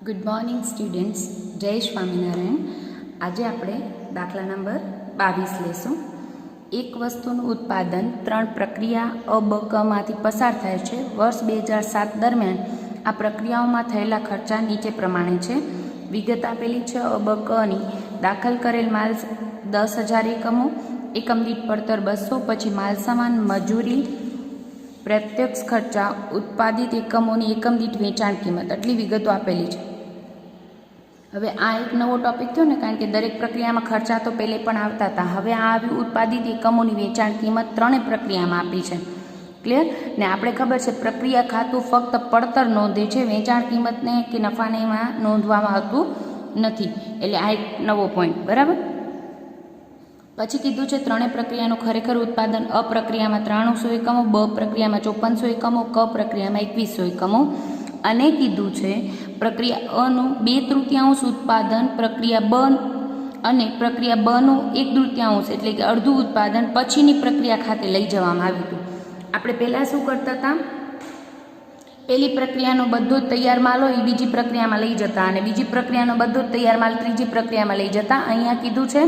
Good morning students, જય સ્વામિનારાયણ. આજે આપણે દાખલા નંબર 22 લેશું. એક વસ્તુનું ઉત્પાદન 3 પ્રક્રિયા અ બ કમાંથી પસાર થાય છે. વર્ષ 2007 દરમિયાન આ પ્રક્રિયાઓમાં થયેલા ખર્ચા નીચે પ્રમાણે છે. વિગત આપેલી છે અ બ કની. દાખલ કરેલ માલ 10,000 એકમો, એકમ દીઠ પડતર 200, પછી માલસામાન, મજૂરી, પ્રત્યક્ષ ખર્ચા, ઉત્પાદિત એકમોની એકમ દીઠ વેચાણ કિંમત, આટલી વિગતો આપેલી છે. હવે આ એક નવો ટોપિક થયો ને, કારણ કે દરેક પ્રક્રિયામાં ખર્ચા તો પહેલે પણ આવતા હતા. હવે આ આવ્યું ઉત્પાદિત એકમોની વેચાણ કિંમત, ત્રણેય પ્રક્રિયામાં આપી છે. ક્લિયર ને? આપણે ખબર છે પ્રક્રિયા ખાતું ફક્ત પડતર નોંધે છે, વેચાણ કિંમતને કે નફાને એમાં નોંધવામાં આવતું નથી. એટલે આ એક નવો પોઈન્ટ. બરાબર. પછી કીધું છે ત્રણેય પ્રક્રિયાનું ખરેખર ઉત્પાદન અ પ્રક્રિયામાં 300 એકમો, બ પ્રક્રિયામાં 5400 એકમો, ક પ્રક્રિયામાં 2100 એકમો. અને કીધું છે પ્રક્રિયા અનું 2/3 ઉત્પાદન પ્રક્રિયા બ અને પ્રક્રિયા બનું 1/3 એટલે કે અડધું ઉત્પાદન પછીની પ્રક્રિયા ખાતે લઈ જવામાં આવ્યું હતું. આપણે પહેલાં શું કરતા હતા? પહેલી પ્રક્રિયાનો બધો જ તૈયાર માલ હોય એ બીજી પ્રક્રિયામાં લઈ જતા, અને બીજી પ્રક્રિયાનો બધો જ તૈયાર માલ ત્રીજી પ્રક્રિયામાં લઈ જતા. અહીંયા કીધું છે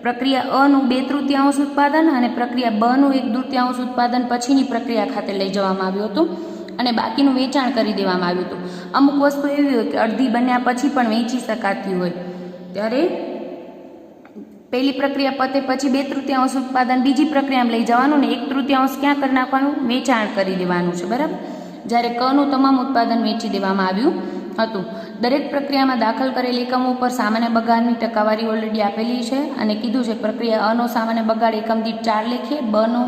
પ્રક્રિયા અનું 2/3 ઉત્પાદન અને પ્રક્રિયા બનું 1/3 ઉત્પાદન પછીની પ્રક્રિયા ખાતે લઈ જવામાં આવ્યું હતું અને બાકીનું વેચાણ કરી દેવામાં આવ્યું હતું. અમુક વસ્તુ એવી હોય કે અડધી બન્યા પછી પણ વેચી શકાતી હોય, ત્યારે પહેલી પ્રક્રિયા પતે પછી 2/3 ઉત્પાદન બીજી પ્રક્રિયામાં લઈ જવાનું ને 1/3 ક્યાં કરી નાખવાનું? વેચાણ કરી દેવાનું છે. બરાબર. જ્યારે કનું તમામ ઉત્પાદન વેચી દેવામાં આવ્યું હતું. દરેક પ્રક્રિયામાં દાખલ કરેલ એકમો ઉપર સામાન્ય બગાડની ટકાવારી ઓલરેડી આપેલી છે અને કીધું છે પ્રક્રિયા અનો સામાન્ય બગાડ એકમ દીઠ 4 લેખે, બનો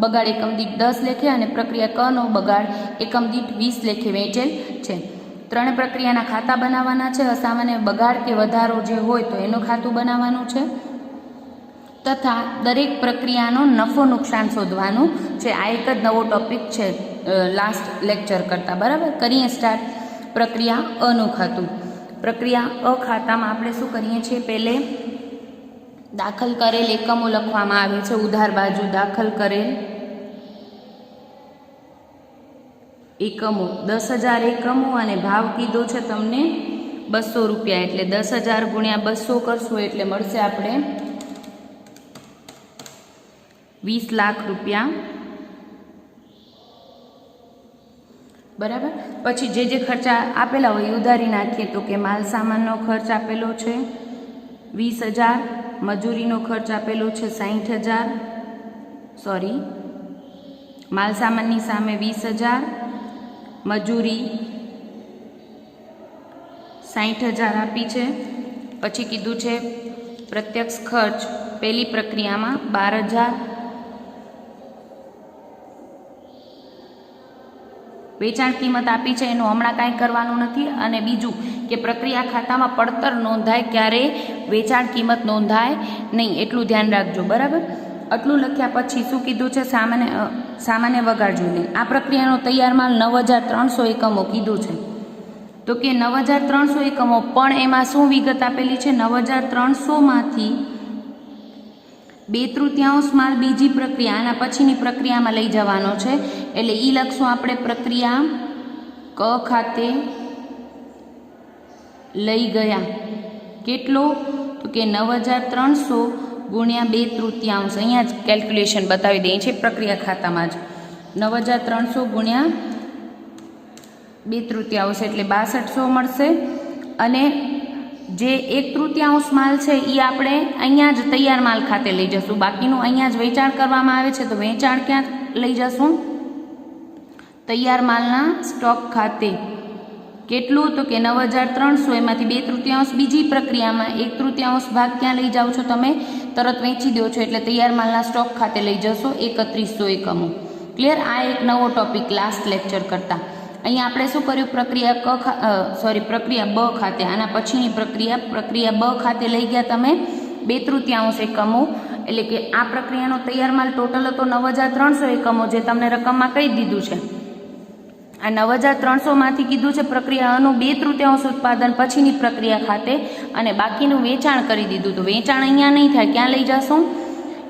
બગાડ એકમ દીઠ 10 લેખે અને પ્રક્રિયા કનો બગાડ એકમ દીઠ 20 લેખે વેચેલ છે. ત્રણે પ્રક્રિયાના ખાતા બનાવવાના છે. અસામાન્ય બગાડ કે વધારો જે હોય તો એનું ખાતું બનાવવાનું છે તથા દરેક પ્રક્રિયાનો નફો નુકસાન શોધવાનું છે. આ એક જ નવો ટોપિક છે લાસ્ટ લેક્ચર કરતાં. બરાબર. કરીએ સ્ટાર્ટ. પ્રક્રિયા અનું ખાતું. પ્રક્રિયા અ ખાતામાં આપણે શું કરીએ છીએ? પહેલે દાખલ કરેલ એકમો લખવામાં આવે છે. ઉધાર બાજુ દાખલ કરેલ એકમો 10,000 એકમો અને ભાવ કીધો છે તમને 200 રૂપિયા. એટલે 10,000 ગુણ્યા 200 કરશું એટલે મળશે આપણે 20 લાખ રૂપિયા. બરાબર. પછી જે ખર્ચા આપેલા હોય ઉધારી નાખીએ તો કે માલ સામાનનો ખર્ચ આપેલો છે 20,000, મજૂરીનો ખર્ચ આપેલો છે 60,000, માલ સામાનની સામે 20,000, મજૂરી 60,000 આપી છે. પછી કીધું છે પ્રત્યક્ષ ખર્ચ પહેલી પ્રક્રિયામાં 12,000, વેચાણ કિંમત આપી છે એનું હમણાં કાંઈ કરવાનું નથી. અને બીજું કે પ્રક્રિયા ખાતામાં પડતર નોંધાય ક્યારે વેચાણ કિંમત નોંધાય નહીં, એટલું ધ્યાન રાખજો. બરાબર. આટલું લખ્યા પછી શું કીધું છે? સામાન્ય બગાડ જોઈ લઈએ. આ પ્રક્રિયાનો તૈયાર માલ 9,300 એકમો કીધું છે. તો કે 9,300 એકમો, પણ એમાં શું વિગત આપેલી છે? 9,300માંથી 2/3 માલ બીજી પ્રક્રિયા અને પછીની પ્રક્રિયામાં લઈ જવાનો છે. એટલે એ લખશું આપણે પ્રક્રિયા ક ખાતે લઈ ગયા. કેટલો? તો કે 9,300 ગુણ્યા 2/3. અહીંયા જ કેલ્ક્યુલેશન બતાવી દઈએ છીએ પ્રક્રિયા ખાતામાં જ. 9,300 ગુણ્યા 2/3 એટલે 6200 મળશે. અને જે 1/3 માલ છે એ આપણે અહીંયા જ તૈયાર માલ ખાતે લઈ જશું. બાકીનું અહીંયા જ વેચાણ કરવામાં આવે છે, તો વેચાણ ક્યાં લઈ જશું? તૈયાર માલના સ્ટોક ખાતે. કેટલું? તો કે 9,300, એમાંથી 2/3 બીજી પ્રક્રિયામાં, 1/3 ભાગ ક્યાં લઈ જાઓ છો તમે? તરત વેચી દો છો એટલે તૈયાર માલના સ્ટોક ખાતે લઈ જશો 3100 એકમો. ક્લિયર? આ એક નવો ટોપિક લાસ્ટ લેક્ચર કરતા. અહીંયા આપણે શું કર્યું? પ્રક્રિયા બ ખાતે, આના પછીની પ્રક્રિયા બ ખાતે લઈ ગયા તમે 2/3 એકમો. એટલે કે આ પ્રક્રિયાનો તૈયાર માલ ટોટલ હતો 9,300 એકમો, જે તમને રકમમાં કહી દીધું છે. આ 9,300માંથી કીધું છે પ્રક્રિયાનું 2/3 ઉત્પાદન પછીની પ્રક્રિયા ખાતે અને બાકીનું વેચાણ કરી દીધું. તો વેચાણ અહીંયા નહીં થાય, ક્યાં લઈ જશું?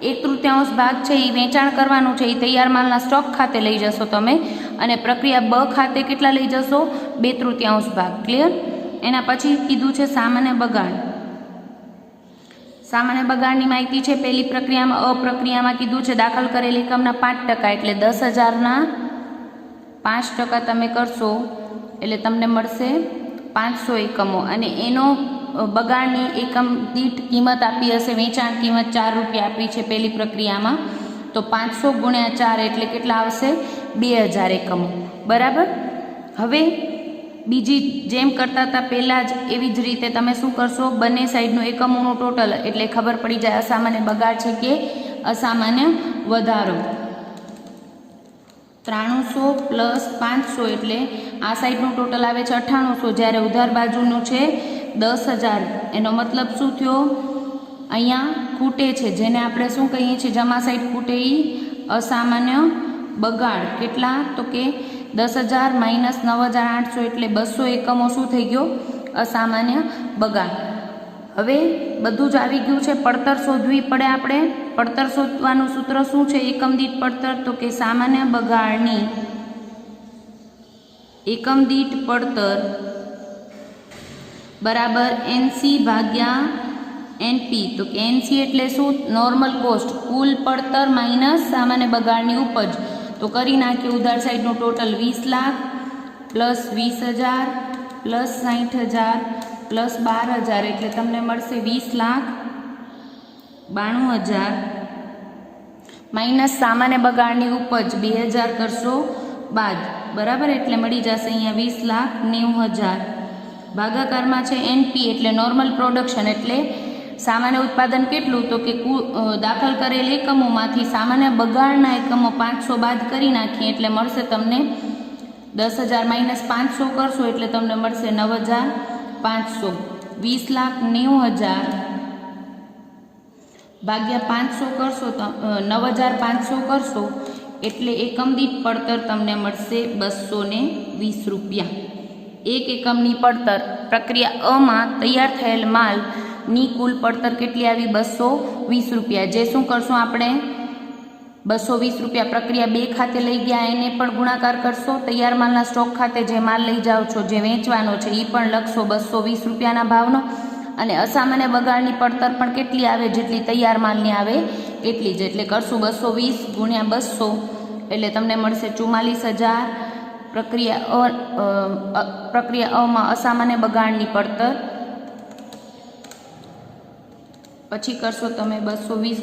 1/3 ભાગ છે એ વેચાણ કરવાનું છે, એ તૈયાર માલના સ્ટોક ખાતે લઈ જશો તમે, અને પ્રક્રિયા બ ખાતે કેટલા લઈ જશો? 2/3 ભાગ. ક્લિયર? એના પછી કીધું છે સામાન્ય બગાડ. સામાન્ય બગાડની માહિતી છે. પહેલી પ્રક્રિયામાં અપ્રક્રિયામાં કીધું છે દાખલ કરેલ એકમના 5% એટલે 10,000ના 5% તમે કરશો એટલે તમને મળશે 500 એકમો, અને એનો બગાડની એકમ દીઠ કિંમત આપી હશે, વેચાણ કિંમત 4 રૂપિયા આપી છે પહેલી પ્રક્રિયામાં, તો 500 × 4 એટલે કેટલા આવશે? 2000 એકમો. બરાબર. હવે બીજી જેમ કરતા હતા પહેલાં જ એવી જ રીતે તમે શું કરશો? બંને સાઈડનું એકમોનું ટોટલ એટલે ખબર પડી જાય અસામાન્ય બગાડ છે કે અસામાન્ય વધારો. 300 + 500 એટલે આ સાઈડનું ટોટલ આવે છે 9800, જ્યારે ઉધાર બાજુનું છે 10,000. એનો મતલબ શું થયો? અહીંયા ખૂટે છે, જેને આપણે શું કહીએ છીએ? જમા સાઈડ ખૂટે એ અસામાન્ય બગાડ. કેટલા? તો કે 10,000 - 9,800 એટલે 200 એકમો શું થઈ ગયો? અસામાન્ય બગાડ. હવે બધું જ આવી ગયું છે. પડતર શોધવી પડે આપણે. પડતર શોધવાનું સૂત્ર શું છે? એકમ દીઠ પડતર. તો કે સામાન્ય બગાડની એકમ દીઠ પડતર બરાબર NC / NP. તો કે NC એટલે શું? નોર્મલ કોસ્ટ, કુલ પડતર માઇનસ સામાન્ય બગાડની ઉપજ. તો કરી નાખીએ ઉધાર સાઈડનું ટોટલ 20 લાખ + 20,000 + 60,000 + 12,000 એટલે તમને મળશે 20,92,000 માઇનસ સામાન્ય બગાડની ઉપજ 2,000 કરશો બાદ. બરાબર. એટલે મળી જશે અહીંયા 20,90,000. ભાગાકારમાં છે NP એટલે નોર્મલ પ્રોડક્શન, એટલે સામાન્ય ઉત્પાદન કેટલું? તો કે દાખલ કરેલ એકમોમાંથી સામાન્ય બગાડના એકમો 500 બાદ કરી નાખીએ એટલે મળશે તમને 10,000 - 500 કરશો એટલે તમને મળશે 9,500. 20,90,000 ભાગ્યા 500 કરશો તો 9,500 કરશો એટલે એકમ દીઠ પડતર તમને મળશે 220 રૂપિયા. એક એકમની પડતર. પ્રક્રિયા અમાં તૈયાર થયેલ માલની કુલ પડતર કેટલી આવી? 220 રૂપિયા. જે શું કરશું આપણે? 220 રૂપિયા પ્રક્રિયા 2 ખાતે લઈ ગયા એને પણ ગુણાકાર કરશો. તૈયાર માલના સ્ટોક ખાતે જે માલ લઈ જાઓ છો, જે વેચવાનો છે, એ પણ લખશો 220 રૂપિયાના ભાવનો. અને અસામાન્ય બગાડની પડતર પણ કેટલી આવે? જેટલી તૈયાર માલની આવે એટલી જ. એટલે કરશું 220 × 200 એટલે તમને મળશે 44,000. પ્રક્રિયા અમાં અસામાન્ય બગાડની પડતર. પછી કરશો તમે 220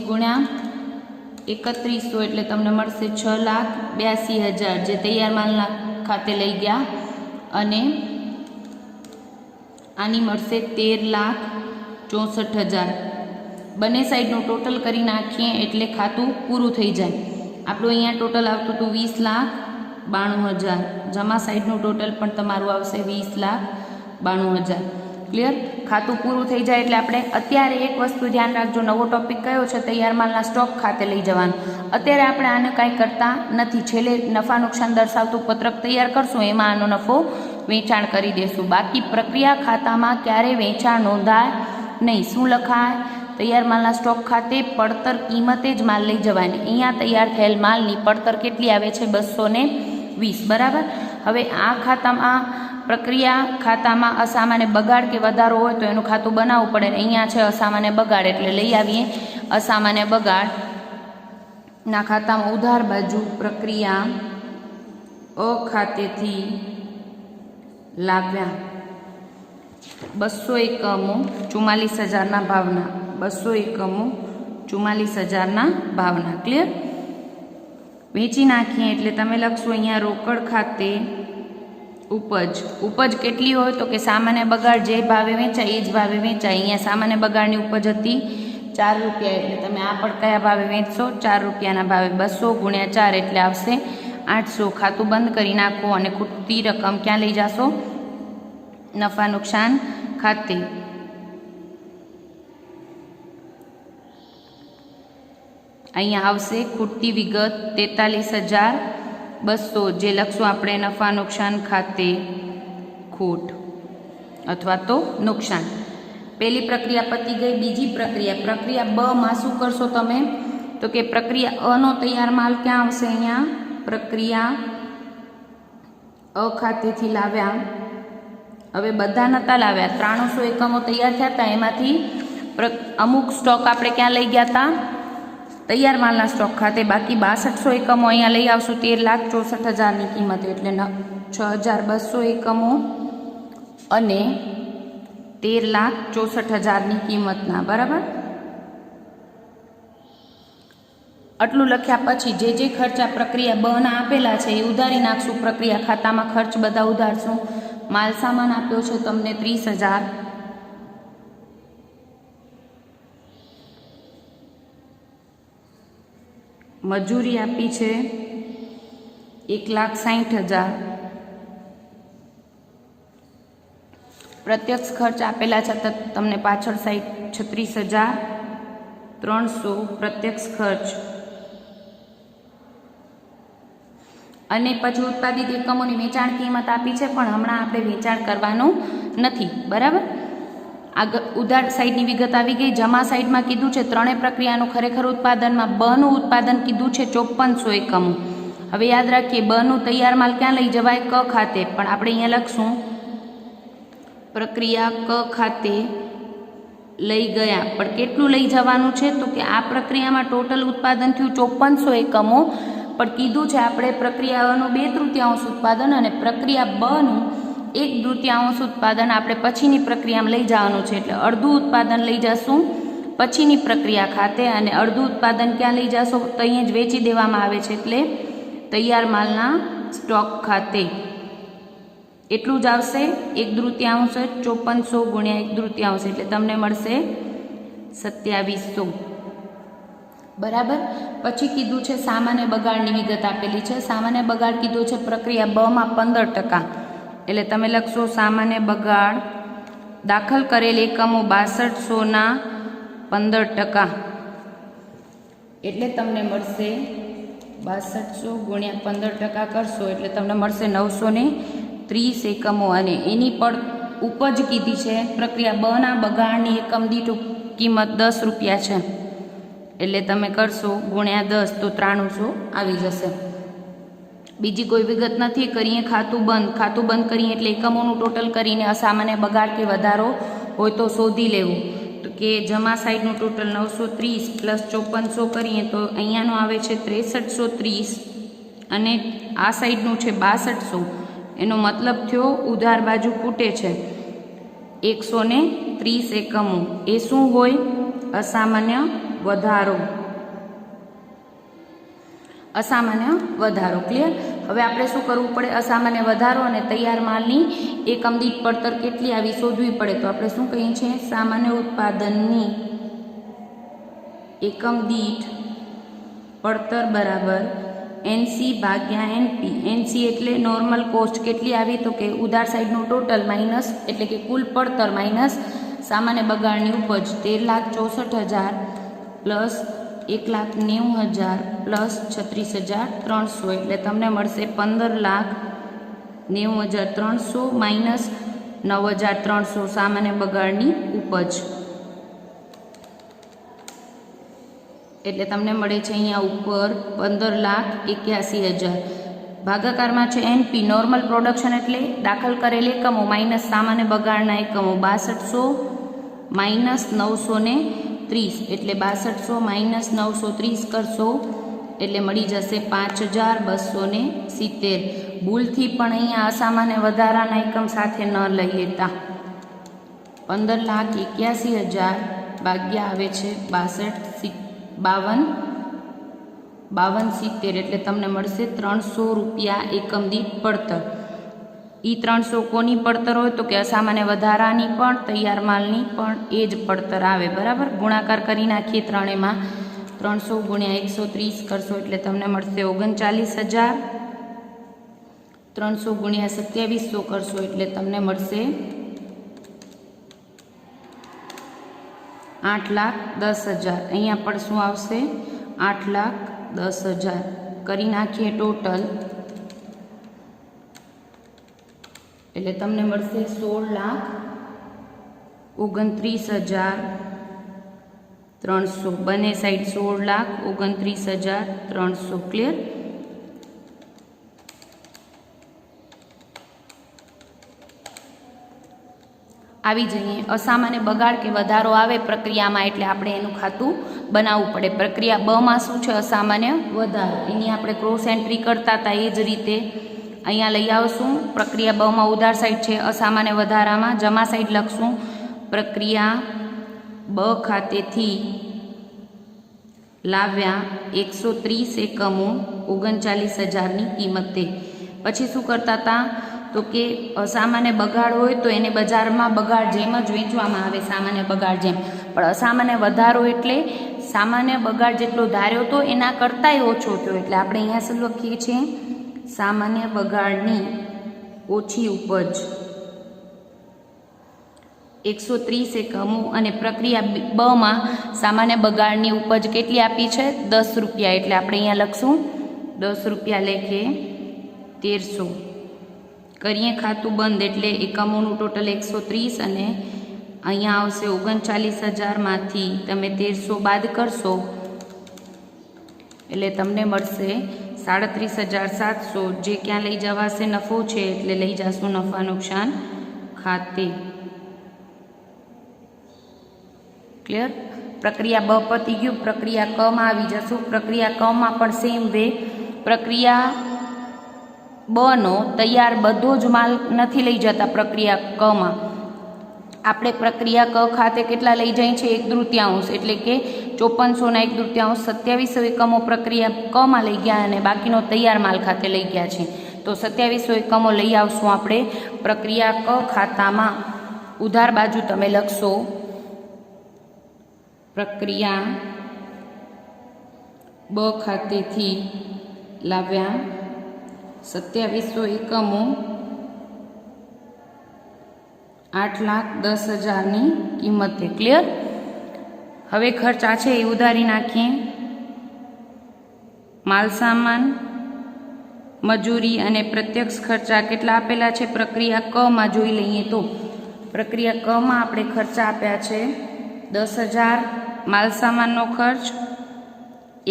× 3100 એટલે તમને મળશે 6,82,000 જે તૈયાર માલના ખાતે લઈ ગયા, અને આની મળશે 13,64,000. બંને સાઈડનું ટોટલ કરી નાખીએ એટલે ખાતું પૂરું થઈ જાય. આપણું અહીંયા ટોટલ આવતું હતું 20,92,000. જમા સાઈડનું ટોટલ પણ તમારું આવશે 20,92,000. ક્લિયર? ખાતું પૂરું થઈ જાય એટલે આપણે અત્યારે એક વસ્તુ ધ્યાન રાખજો. નવો ટોપિક કયો છે? તૈયાર માલના સ્ટોક ખાતે લઈ જવાનું. અત્યારે આપણે આને કાંઈ કરતા નથી. છેલ્લે નફા નુકસાન દર્શાવતું પત્રક તૈયાર કરશું, એમાં આનો નફો વેચાણ કરી દેશું. બાકી પ્રક્રિયા ખાતામાં ક્યારેય વેચાણ નોંધાય નહીં. શું લખાય? તૈયાર માલના સ્ટોક ખાતે પડતર કિંમતે જ માલ લઈ જવાની. અહીંયા તૈયાર થયેલ માલની પડતર કેટલી આવે છે? 220. બરાબર. હવે આ ખાતામાં પ્રક્રિયા ખાતામાં અસામાન્ય બગાડ કે વધારો હોય તો એનું ખાતું બનાવવું પડે. અહીંયા છે અસામાન્ય બગાડ એટલે લઈ આવીએ અસામાન્ય બગાડના ખાતામાં ઉધાર બાજુ પ્રક્રિયા અ ખાતેથી લાવ્યા 200 એકમો 44,000ના ભાવના. 200 એકમો 44,000ના ભાવના. ક્લિયર? વેચી નાખીએ એટલે તમે લખશો અહીંયા રોકડ ખાતે ઉપજ કેટલી હોય? તો કે સામાન્ય બગાડ જે ભાવે વેચાય એ જ ભાવે વેચાય. અહીંયા સામાન્ય બગાડની ઉપજ હતી 4 રૂપિયા એટલે તમે આ પણ કયા ભાવે વેચશો? 4 રૂપિયાના ભાવે. 200 × 4 એટલે આવશે 800. ખાતું બંધ કરી નાખો અને ખૂટતી રકમ ક્યાં લઈ જાશો? નફા નુકસાન ખાતે. અહીંયા આવશે ખૂટતી વિગત 43,200 જે લખશું આપણે નફા નુકસાન ખાતે ખોટ અથવા તો નુકસાન. પહેલી પ્રક્રિયા પતી ગઈ. બીજી પ્રક્રિયા બ માં શું કરશો તમે? તો કે પ્રક્રિયા અનો તૈયાર માલ ક્યાં આવશે? અહીંયા પ્રક્રિયા અ ખાતેથી લાવ્યા. હવે બધા નહોતા લાવ્યા, 300 એકમો તૈયાર થયા હતા, એમાંથી અમુક સ્ટોક આપણે ક્યાં લઈ ગયા હતા? તૈયાર માલના સ્ટોક ખાતે. બાકી 6200 એકમો અહીંયા લઈ આવશું 13,64,000ની કિંમતે, એટલે 6,200 એકમો અને 13,64,000ની કિંમતના. બરાબર, આટલું લખ્યા પછી જે ખર્ચા પ્રક્રિયા બના આપેલા છે એ ઉધારી નાખશું. પ્રક્રિયા ખાતામાં ખર્ચ બધા ઉધારશું. માલ સામાન આપ્યો છે તમને 30,000, મજૂરી આપી છે 1,60,000, પ્રત્યક્ષ ખર્ચ આપેલા છે તમને પાછળ સાઈડ 36,300 પ્રત્યક્ષ ખર્ચ. અને પછી ઉત્પાદિત એકમોની વેચાણ કિંમત આપી છે, પણ હમણાં આપણે વેચાણ કરવાનું નથી. બરાબર, આગળ ઉધાર સાઈડની વિગત આવી ગઈ. જમા સાઈડમાં કીધું છે ત્રણેય પ્રક્રિયાનું ખરેખર ઉત્પાદનમાં બનું ઉત્પાદન કીધું છે 5400 એકમો. હવે યાદ રાખીએ, બનું તૈયાર માલ ક્યાં લઈ જવાય? ક ખાતે. પણ આપણે અહીંયા લખશું પ્રક્રિયા ક ખાતે લઈ ગયા. પણ કેટલું લઈ જવાનું છે? તો કે આ પ્રક્રિયામાં ટોટલ ઉત્પાદન થયું 5400 એકમો, પણ કીધું છે આપણે પ્રક્રિયાનું 2/3 ઉત્પાદન અને પ્રક્રિયા બનું 1/2 ઉત્પાદન આપણે પછીની પ્રક્રિયામાં લઈ જવાનું છે. એટલે અડધું ઉત્પાદન લઈ જશું પછીની પ્રક્રિયા ખાતે અને અડધું ઉત્પાદન ક્યાં લઈ જશો? તો અહીંયા જ વેચી દેવામાં આવે છે, એટલે તૈયાર માલના સ્ટોક ખાતે. એટલું જ આવશે 1/3, 5400 ગુણ્યા 1/3, એટલે તમને મળશે 2700. બરાબર, પછી કીધું છે સામાન્ય બગાડની વિગત આપેલી છે. સામાન્ય બગાડ કીધું છે પ્રક્રિયા બમાં 15%, એટલે તમે લખશો સામાન્ય બગાડ દાખલ કરેલ એકમો 6200ના 15%, એટલે તમને મળશે 6200 ગુણ્યા 15% કરશો એટલે તમને મળશે 930 એકમો. અને એની પર ઉપજ કીધી છે પ્રક્રિયા બના બગાડની એકમ દીઠ કિંમત 10 રૂપિયા છે, એટલે તમે કરશો ગુણ્યા 10 તો 9300 આવી જશે. બીજી કોઈ વિગત નથી. કરીએ ખાતું બંધ કરીએ એટલે એકમોનું ટોટલ કરીને અસામાન્ય બગાડ કે વધારો હોય તો શોધી લેવું. તો કે જમા સાઈડનું ટોટલ 930 પ્લસ 5400 કરીએ તો અહીંયાનું આવે છે 6330 અને આ સાઈડનું છે 6200. એનો મતલબ થયો ઉધાર બાજુ ખૂટે છે 130 એકમો. એ શું હોય? અસામાન્ય વધારો. અસામાન્ય વધારો. ક્લિયર? હવે આપણે શું કરવું પડે? અસામાન્ય વધારો અને તૈયાર માલની એકમ દીઠ પડતર કેટલી આવી શોધવી પડે. તો આપણે શું કહીએ છીએ? સામાન્ય ઉત્પાદનની એકમ દીઠ પડતર બરાબર NC ભાગ્યા NP. NC એટલે નોર્મલ કોસ્ટ કેટલી આવી? તો કે ઉધાર સાઈડનું ટોટલ માઇનસ એટલે કે કુલ પડતર માઇનસ સામાન્ય બગાડની ઉપજ 13,64,000 પ્લસ 1,90,000 પ્લસ 36,300, એટલે તમને મળશે 15,90,300 માઇનસ 9,300 સામાન્ય બગાડની ઉપજ, એટલે તમને મળે છે અહીંયા ઉપર 15,81,000. ભાગાકારમાં છે NP નોર્મલ પ્રોડક્શન એટલે દાખલ કરેલ એકમો માઇનસ સામાન્ય બગાડના એકમો 6200 માઇનસ 930, એટલે 6200 માઇનસ 930 કરશો એટલે મળી જશે 5,270. ભૂલથી પણ અહીંયા અસામાન્ય વધારાના એકમ સાથે ન લઈ લેતા. 15,81,000 ભાગ્યા આવે છે 52,70, એટલે તમને મળશે 300 રૂપિયા એકમ દીઠ પડતર. એ 300 કોની પડતર હોય? તો કે અસામાન્ય વધારાની પણ તૈયાર માલની પણ એ જ પડતર આવે. બરાબર, ગુણાકાર કરી નાખીએ ત્રણેયમાં. 300 ગુણ્યા 130 કરશો એટલે તમને મળશે 39,000. 300 ગુણ્યા 2700 કરશો એટલે તમને મળશે 8,10,000. અહીંયા પણ શું આવશે? 8,10,000. કરી નાખીએ ટોટલ એટલે તમને મળશે 16,29,000 300, બંને સાઈડ 16,29,300. ક્લિયર? આવી જઈએ અસામાન્ય બગાડ કે વધારો આવે પ્રક્રિયામાં એટલે આપણે એનું ખાતું બનાવવું પડે. પ્રક્રિયા બમાં શું છે? અસામાન્ય વધારો. એની આપણે ક્રોસ એન્ટ્રી કરતા હતા એ જ રીતે અહીંયા લઈ આવશું. પ્રક્રિયા બમાં ઉધાર સાઈડ છે, અસામાન્ય વધારામાં જમા સાઈડ લખશું. પ્રક્રિયા બ ખાતેથી લાવ્યા 130 એકમો 39,000ની કિંમતે. પછી શું કરતા હતા? તો કે અસામાન્ય બગાડ હોય તો એને બજારમાં બગાડ જેમ જ વેચવામાં આવે, સામાન્ય બગાડ જેમ. પણ અસામાન્ય વધારો એટલે સામાન્ય બગાડ જેટલો ધાર્યો હતો એના કરતાંય ઓછો થયો. એટલે આપણે અહીંયા શું લખીએ છીએ? સામાન્ય બગાડની ઓછી ઉપજ 130 એકમો. અને પ્રક્રિયા બમાં સામાન્ય બગાડની ઉપજ કેટલી આપી છે? 10 રૂપિયા. એટલે આપણે અહીંયા લખશું 10 રૂપિયા લેખે 1300. કરીએ ખાતું બંધ. એટલે એકમોનું ટોટલ 130 અને અહીંયા આવશે 39,000માંથી તમે 1300 બાદ કરશો એટલે તમને મળશે 37,700. જે ક્યાં લઈ જવાશે? નફો છે એટલે લઈ જશું નફા નુકસાન ખાતે. ક્લિયર? પ્રક્રિયા બ પતી ગયું. પ્રક્રિયા કમાં આવી જશું. પ્રક્રિયા કમાં પણ સેમ વે. પ્રક્રિયા બનો તૈયાર બધો જ માલ નથી લઈ જતા. પ્રક્રિયા કમાં આપણે પ્રક્રિયા ક ખાતે કેટલા લઈ જાય છે? 1/3, એટલે કે 5400 1/3 2700 એકમો પ્રક્રિયા કમાં લઈ ગયા અને બાકીનો તૈયાર માલ ખાતે લઈ ગયા છે. તો 2700 એકમો લઈ આવશું આપણે પ્રક્રિયા ક ખાતામાં. ઉધાર બાજુ તમે લખશો પ્રક્રિયા બ ખાતેથી લાવ્યા 2700 એકમો 8,10,000ની કિંમતે. ક્લિયર? હવે ખર્ચા છે એ ઉધારી નાખીએ. માલસામાન, મજૂરી અને પ્રત્યક્ષ ખર્ચા કેટલા આપેલા છે? પ્રક્રિયા કમાં જોઈ લઈએ તો પ્રક્રિયા કમાં આપણે ખર્ચા આપ્યા છે 10,000 માલસામાનનો ખર્ચ,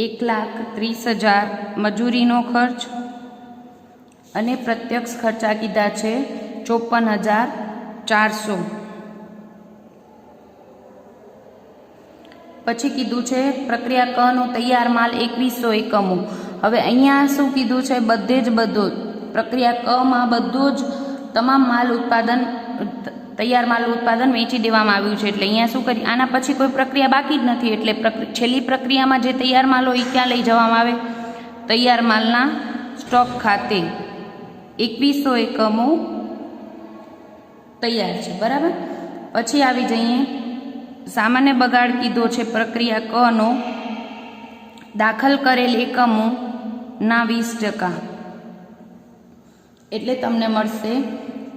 1,30,000 મજૂરીનો ખર્ચ અને પ્રત્યક્ષ ખર્ચા કીધા છે 54,400. પછી કીધું છે પ્રક્રિયા કનો તૈયાર માલ 2100 એકમો. હવે અહીંયા શું કીધું છે? બધે જ બધો પ્રક્રિયા કમાં બધો જ તમામ માલ ઉત્પાદન તૈયાર માલ ઉત્પાદન વેચી દેવામાં આવ્યું છે. એટલે અહીંયા શું કરી? આના પછી કોઈ પ્રક્રિયા બાકી જ નથી. એટલે છેલ્લી પ્રક્રિયામાં જે તૈયાર માલ હોય એ ક્યાં લઈ જવામાં આવે? તૈયાર માલના સ્ટોક ખાતે. 2100 એકમો તૈયાર છે. બરાબર? પછી આવી જઈએ સામાન્ય બગાડ કીધો છે પ્રક્રિયા કનો દાખલ કરેલ એકમોના 20%. એટલે તમને મળશે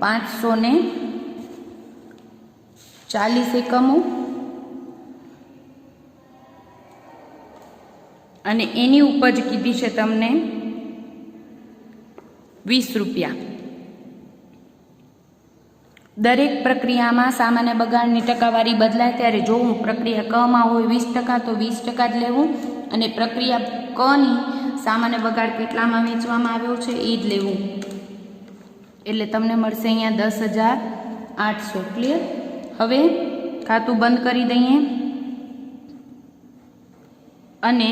540 એકમો અને એની ઉપજ કીધી છે તમને 20 રૂપિયા. દરેક પ્રક્રિયામાં સામાન્ય બગાડની ટકાવારી બદલાય ત્યારે જોવું. પ્રક્રિયા કમાં હોય 20% તો 20% જ લેવું અને પ્રક્રિયા કની સામાન્ય બગાડ કેટલામાં વેચવામાં આવ્યો છે એ જ લેવું. એટલે તમને મળશે અહીંયા 10,800. ક્લિયર? હવે ખાતું બંધ કરી દઈએ અને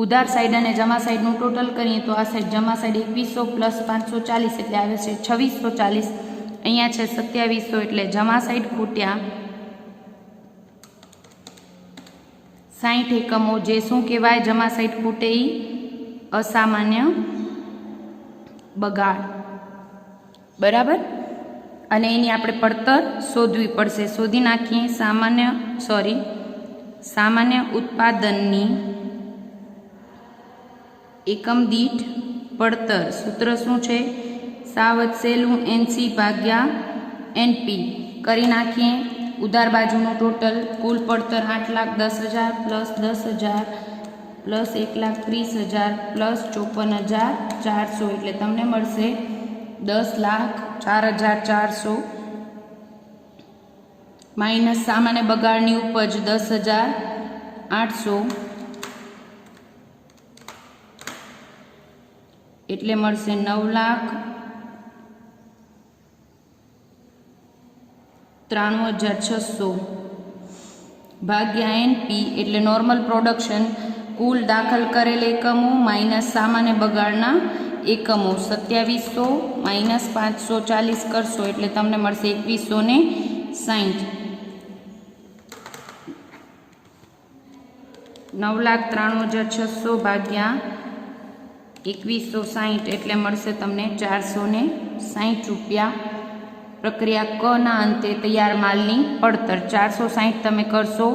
ઉધાર સાઈડ અને જમા સાઈડનું ટોટલ કરીએ તો આ સાઈડ જમા સાઈડ 2100 પ્લસ 540 એટલે આવે છે 2640. અહીંયા છે 2700 એટલે જમા સાઈડ ખૂટ્યા 60 એકમો. જે શું કહેવાય? જમા સાઈડ ખૂટે એ અસામાન્ય બગાડ. બરાબર? અને એની આપણે પડતર શોધવી પડશે. શોધી નાખીએ. સામાન્ય ઉત્પાદનની એકમ દીઠ પડતર. સૂત્ર શું છે? સાવધ સહેલું NC ભાગ્યા NP. કરી નાખીએ. ઉધાર બાજુનું ટોટલ કુલ પડતર 8,10,000 પ્લસ 10,000 પ્લસ 1,30,000 પ્લસ 54,400 એટલે તમને મળશે 10,04,400 માઇનસ સામાન્ય બગાડની ઉપજ 10,000 800 એટલે મળશે 9,93,600 ભાગ્યા NP એટલે નોર્મલ પ્રોડક્શન, કુલ દાખલ કરેલ એકમો માઇનસ સામાન્ય બગાડના એકમો 2700 માઇનસ 540 કરશો એટલે તમને મળશે 2160. 9,93,600 ભાગ્યા 2160 એટલે મળશે તમને 460 રૂપિયા. પ્રક્રિયા ક ના અંતે તૈયાર માલની પડતર 460 તમે કરશો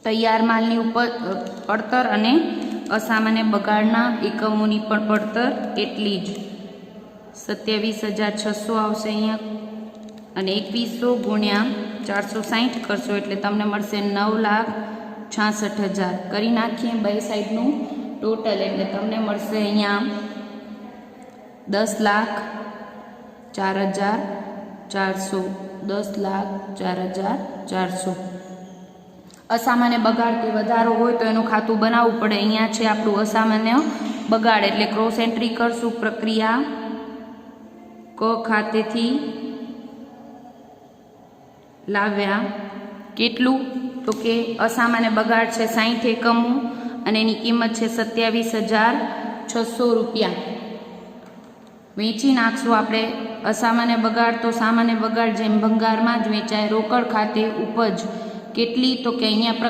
તૈયાર માલની ઉપર પડતર અને અસામાન્ય બગાડના એકમોની પણ પડતર એટલી જ 27,600 આવશે અહીંયા, અને 2100 ગુણ્યા 460 કરશો એટલે તમને મળશે 9,66,000. કરી નાખીએ બે સાઈડનું ટોટલ એટલે તમને મળશે અહીંયા 10,04,400. 10,04,400. અસામાન્ય બગાડ કે વધારો હોય તો એનું ખાતું બનાવવું પડે. અહીંયા છે આપણું અસામાન્ય બગાડ એટલે ક્રોસ એન્ટ્રી કરશું. પ્રક્રિયા ક ખાતેથી લાવ્યા કેટલું, તો કે અસામાન્ય બગાડ છે 60 એકમો અને એની કિંમત છે 27,600 રૂપિયા. વેચી નાખશું આપણે અસામાન્ય બગાડ, તો સામાન્ય બગાડ જેમ ભંગારમાં જ વેચાય. રોકડ ખાતે ઉપજ કેટલી, તો કે અહીંયા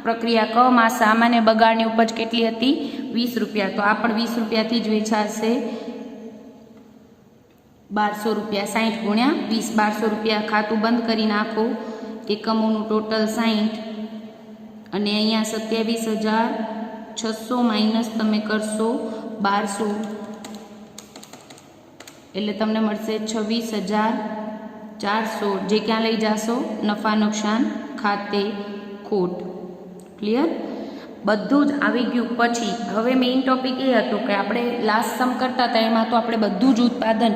પ્રક્રિયા કમાં સામાન્ય બગાડની ઉપજ કેટલી હતી 20 રૂપિયા, તો આ પણ 20 રૂપિયાથી જ વેચાશે. 1200 રૂપિયા. 60 ગુણ્યા 20 1200 રૂપિયા. ખાતું બંધ કરી નાખો. એકમોનું ટોટલ 60 અને અહીંયા 27,600 માઇનસ તમે કરશો 1200 એટલે તમને મળશે 26,400, જે ક્યાં લઈ જશો નફા નુકસાન ખાતે ખોટ. ક્લિયર? બધું જ આવી ગયું. પછી હવે મેઇન ટોપિક એ હતો કે આપણે લાસ્ટ સમ કરતા હતા એમાં તો આપણે બધું જ ઉત્પાદન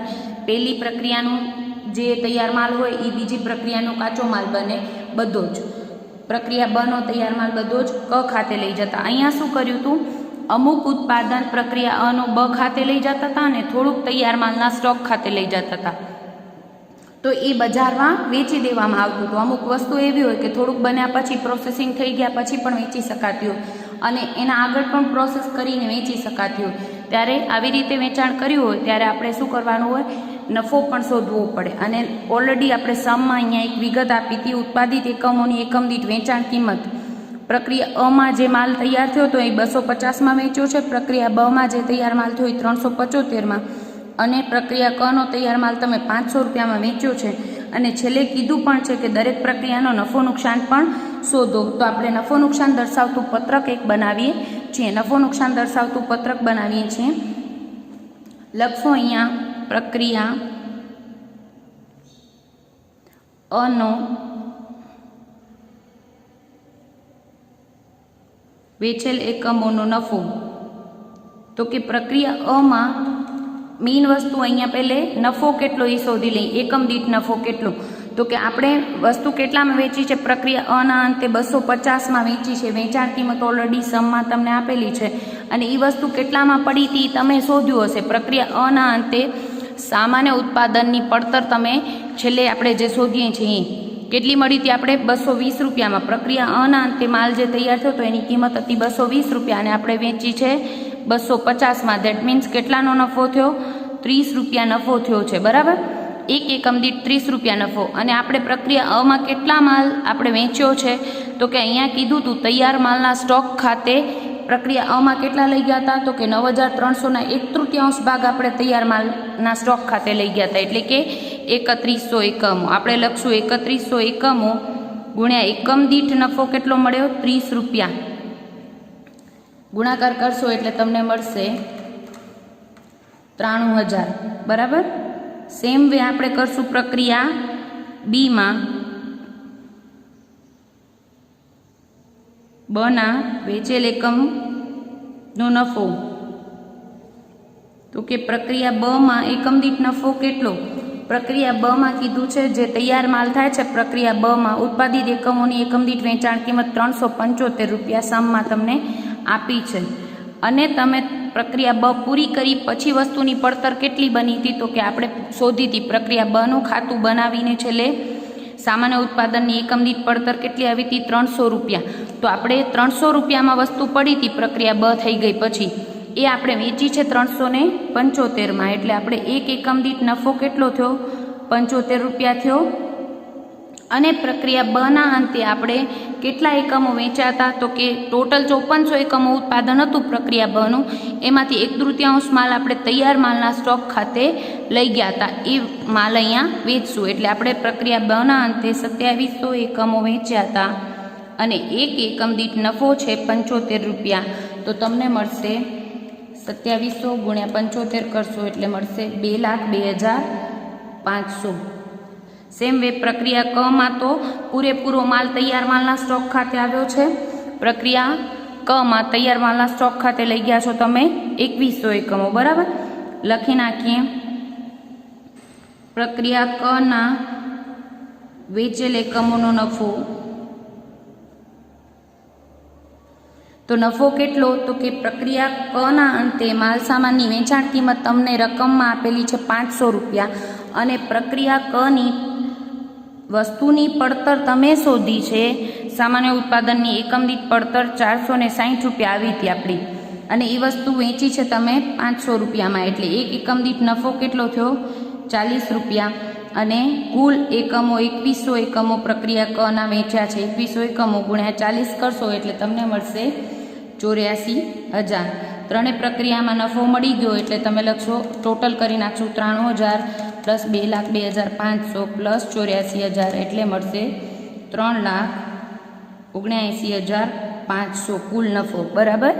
પહેલી પ્રક્રિયાનું જે તૈયાર માલ હોય એ બીજી પ્રક્રિયાનો કાચો માલ બને બધો જ. પ્રક્રિયા બનો તૈયાર માલ બધો જ ક ખાતે લઈ જતા. અહીંયા શું કર્યું હતું, અમુક ઉત્પાદન પ્રક્રિયા અનો બ ખાતે લઈ જતા હતા અને થોડુંક તૈયાર માલના સ્ટોક ખાતે લઈ જતા હતા. તો એ બજારમાં વેચી દેવામાં આવતું હતું. અમુક વસ્તુ એવી હોય કે થોડુંક બન્યા પછી પ્રોસેસિંગ થઈ ગયા પછી પણ વેચી શકાતી હોય અને એના આગળ પણ પ્રોસેસ કરીને વેચી શકાતી હોય. ત્યારે આવી રીતે વેચાણ કર્યું હોય ત્યારે આપણે શું કરવાનું હોય, નફો પણ શોધવો પડે. અને ઓલરેડી આપણે સમમાં અહીંયા એક વિગત આપી હતી, ઉત્પાદિત એકમોની એકમ દીઠ વેચાણ કિંમત. પ્રક્રિયા અમાં જે માલ તૈયાર થયો તો એ 250માં વેચ્યો છે, પ્રક્રિયા બમાં જે તૈયાર માલ થયો એ 375માં, અને પ્રક્રિયા કનો તૈયાર માલ તમે 500 રૂપિયામાં વેચ્યો છે. અને છેલ્લે કીધું પણ છે કે દરેક પ્રક્રિયાનો નફો નુકસાન પણ શોધો. તો આપણે નફો નુકસાન દર્શાવતું પત્રક એક બનાવીએ છીએ. નફો નુકસાન દર્શાવતું પત્રક બનાવીએ છીએ. લખો અહીંયા પ્રક્રિયા અનો વેચેલ એકમોનો નફો. તો કે પ્રક્રિયા અમાં મેઇન વસ્તુ અહીંયા પહેલે નફો કેટલો એ શોધી લઈએ. એકમ દીઠ નફો કેટલો, તો કે આપણે વસ્તુ કેટલામાં વેચી છે, પ્રક્રિયા અના અંતે 250માં વેચી છે. વેચાણ કિંમત ઓલરેડી સમમાં તમને આપેલી છે અને એ વસ્તુ કેટલામાં પડી હતી તમે શોધ્યું હશે. પ્રક્રિયા અના અંતે સામાન્ય ઉત્પાદનની પડતર તમે છેલ્લે આપણે જે શોધીએ છીએ કેટલી મળી હતી આપણે 220 રૂપિયામાં. પ્રક્રિયા અના અંતે માલ જે તૈયાર થયો તો એની કિંમત હતી 220 રૂપિયા અને આપણે વેચી છે 250માં. દેટ મીન્સ કેટલાનો નફો થયો, 30 રૂપિયા નફો થયો છે. બરાબર, એક એકમ દીઠ 30 રૂપિયા નફો. અને આપણે પ્રક્રિયા અમાં કેટલા માલ આપણે વેચ્યો છે, તો કે અહીંયા કીધું હતું તૈયાર માલના સ્ટોક ખાતે પ્રક્રિયા અમાં કેટલા લઈ ગયા હતા, તો કે 9,300ના 1/3 ભાગ આપણે તૈયાર માલના સ્ટોક ખાતે લઈ ગયા હતા, એટલે કે 3100 એકમો. આપણે લખશું 3100 એકમો ગુણ્યા એકમ દીઠ નફો કેટલો મળ્યો 30 રૂપિયા. ગુણાકાર કરશો એટલે તમને મળશે 93,000. બરાબર. સેમ વે આપણે કરશું પ્રક્રિયા બીમાં. બના વેચેલ એકમનો નફો, તો કે પ્રક્રિયા બમાં એકમ દીઠ નફો કેટલો, પ્રક્રિયા બમાં કીધું છે જે તૈયાર માલ થાય છે પ્રક્રિયા બમાં ઉત્પાદિત એકમોની એકમ દીઠ વેચાણ કિંમત 375 રૂપિયા સમમાં તમને આપી છે અને તમે પ્રક્રિયા બ પૂરી કરી પછી વસ્તુની પડતર કેટલી બની હતી તો કે આપણે શોધી હતી પ્રક્રિયા બનું ખાતું બનાવીને છેલ્લે સામાન્ય ઉત્પાદનની એકમ દીઠ પડતર કેટલી આવી હતી 300 રૂપિયા. તો આપણે 300 રૂપિયામાં વસ્તુ પડી હતી પ્રક્રિયા બ થઈ ગઈ પછી એ આપણે વેચી છે 375માં એટલે આપણે એક એકમ દીઠ નફો કેટલો થયો 75 રૂપિયા થયો અને પ્રક્રિયા બના અંતે આપણે કેટલા એકમો વેચ્યા હતા તો કે ટોટલ 5400 એકમો ઉત્પાદન હતું પ્રક્રિયા બનું એમાંથી 1/3 માલ આપણે તૈયાર માલના સ્ટોક ખાતે લઈ ગયા હતા એ માલ અહીંયા વેચશું એટલે આપણે પ્રક્રિયા બના અંતે 2700 એકમો વેચ્યા હતા અને એક એકમ દીઠ નફો છે 75 રૂપિયા તો તમને મળશે 2700 ગુણ્યા 75 કરશો એટલે મળશે 2,02,500. સેમ વે પ્રક્રિયા કમાં તો પૂરેપૂરો માલ તૈયાર માલના સ્ટોક ખાતે આવ્યો છે પ્રક્રિયા કમાં તૈયાર માલના સ્ટોક ખાતે લઈ ગયા છો તમે 2100 એકમો બરાબર લખી નાખીએ પ્રક્રિયા કના વેચેલ એકમોનો નફો તો નફો કેટલો તો કે પ્રક્રિયા કના અંતે માલ સામાનની વેચાણ કિંમત તમને રકમમાં આપેલી છે 500 રૂપિયા અને પ્રક્રિયા કની વસ્તુની પડતર તમે શોધી છે સામાન્ય ઉત્પાદનની એકમ દીઠ પડતર 460 રૂપિયા આવી હતી આપણી અને એ વસ્તુ વેચી છે તમે 500 રૂપિયામાં એટલે એક એકમ દીઠ નફો કેટલો થયો 40 રૂપિયા અને કુલ એકમો 2100 એકમો પ્રક્રિયા કના વેચ્યા છે 2100 એકમો ગુણ્યા 40 કરશો એટલે તમને મળશે 84,000. ત્રણે પ્રક્રિયામાં નફો મળી ગયો એટલે તમે લખશો ટોટલ કરી નાખશો 93,000 પ્લસ 2,02,500 પ્લસ 84,000 એટલે મળશે 3,79,500 કુલ નફો બરાબર.